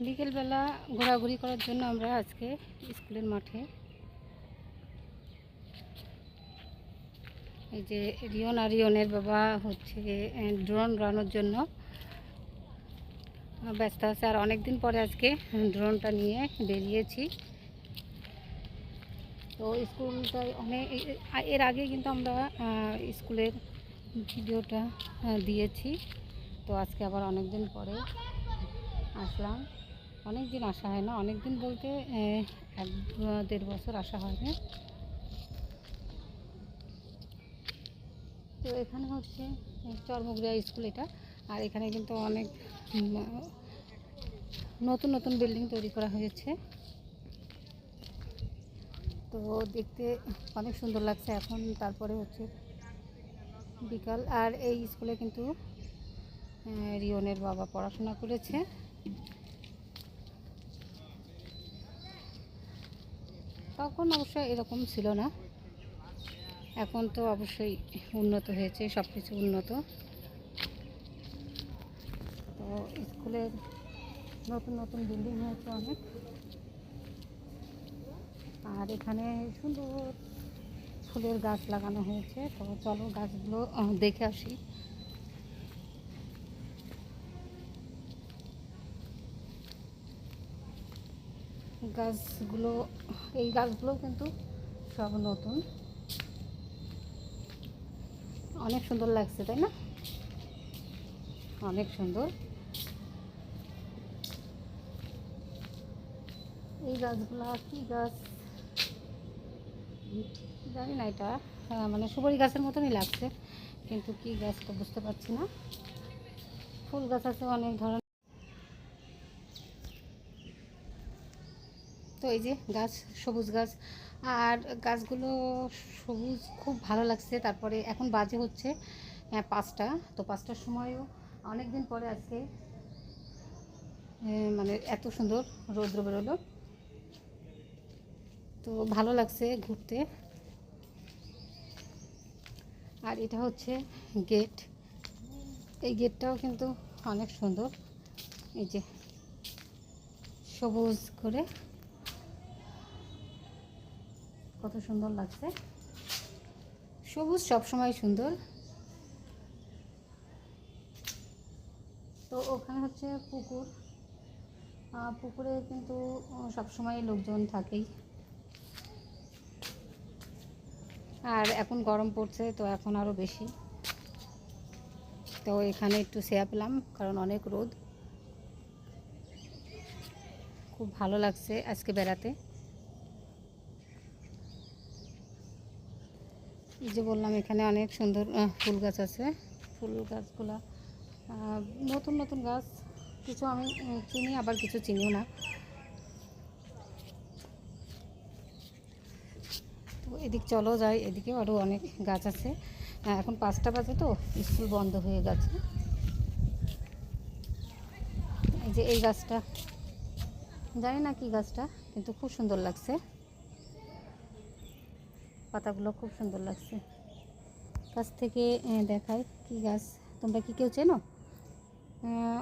বিকেলবেলা ঘোরাঘুরি করার জন্য আমরা আজকে স্কুলের মাঠে, এই যে রিয়ন আর রিয়নের বাবা হচ্ছে ড্রোন উড়ানোর জন্য ব্যস্ত আছে। আর অনেক দিন পরে আজকে ড্রোনটা নিয়ে বেরিয়েছি। তো স্কুলটায় এর আগে কিন্তু আমরা স্কুলের ভিডিওটা দিয়েছি। তো আজকে আবার অনেক দিন পরে আসলাম। অনেক দিন আসা হয় না, অনেক দিন বলতে 1-1.5 বছর আসা হয় না। তো এখানে হচ্ছে চরমুগরিয়া স্কুল এটা। আর এখানে কিন্তু অনেক নতুন নতুন বিল্ডিং তৈরি করা হয়েছে। তো দেখতে অনেক সুন্দর লাগছে এখন। তারপরে হচ্ছে বিকাল। আর এই স্কুলে কিন্তু রিয়নের বাবা পড়াশোনা করেছে। তখন অবশ্য এরকম ছিল না, এখন তো অবশ্যই উন্নত হয়েছে, সব কিছু উন্নত। তো স্কুলের নতুন নতুন বিল্ডিং হয়েছে অনেক। আর এখানে সুন্দর ফুলের গাছ লাগানো হয়েছে। তো চলো গাছগুলো দেখে আসি। এই গাছগুলো কিন্তু সব নতুন, অনেক সুন্দর লাগছে, তাই না? অনেক সুন্দর। এই গাছগুলা কি গাছ জানি না, এটা মানে সুপারি গাছের মতনই লাগছে, কিন্তু কি গাছ তো বুঝতে পারছি না। ফুল গাছ আছে অনেক ধরনের। তো এই যে গাছ, সবুজ গাছ। আর গাছগুলো সবুজ, খুব ভালো লাগছে। তারপরে এখন বাজে হচ্ছে 5টা। তো 5টার সময়ও অনেক দিন পরে আজকে মানে এত সুন্দর রৌদ্র বেরোলো। তো ভালো লাগছে ঘুরতে। আর এটা হচ্ছে গেট। এই গেটটাও কিন্তু অনেক সুন্দর, এই যে সবুজ করে কত সুন্দর লাগছে। সবুজ সবসময় সুন্দর। তো ওখানে হচ্ছে পুকুর। পুকুরে কিন্তু সবসময় লোকজন থাকেই। আর এখন গরম পড়ছে, তো এখন আরও বেশি। তো এখানে একটু ছেয়া পেলাম, কারণ অনেক রোদ। খুব ভালো লাগছে আজকে বেড়াতে। এই যে বললাম, এখানে অনেক সুন্দর ফুল গাছ আছে। ফুল গাছগুলা নতুন নতুন গাছ, কিছু আমি চিনি, আবার কিছু চিনিও না। তো এদিক চলো যাই, এদিকে আরও অনেক গাছ আছে। এখন 5টা বাজে, তো স্কুল বন্ধ হয়ে গেছে। এই যে এই গাছটা, জানি না কি গাছটা, কিন্তু খুব সুন্দর লাগছে। পাতাগুলো খুব সুন্দর লাগছে। কাছ থেকে দেখাই কি গাছ। তোমরা কি কেউ চেনো?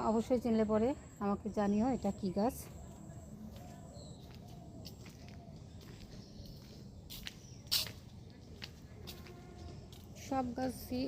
অবশ্যই চিনলে পরে আমাকে জানিও এটা কি গাছ। সব গাছই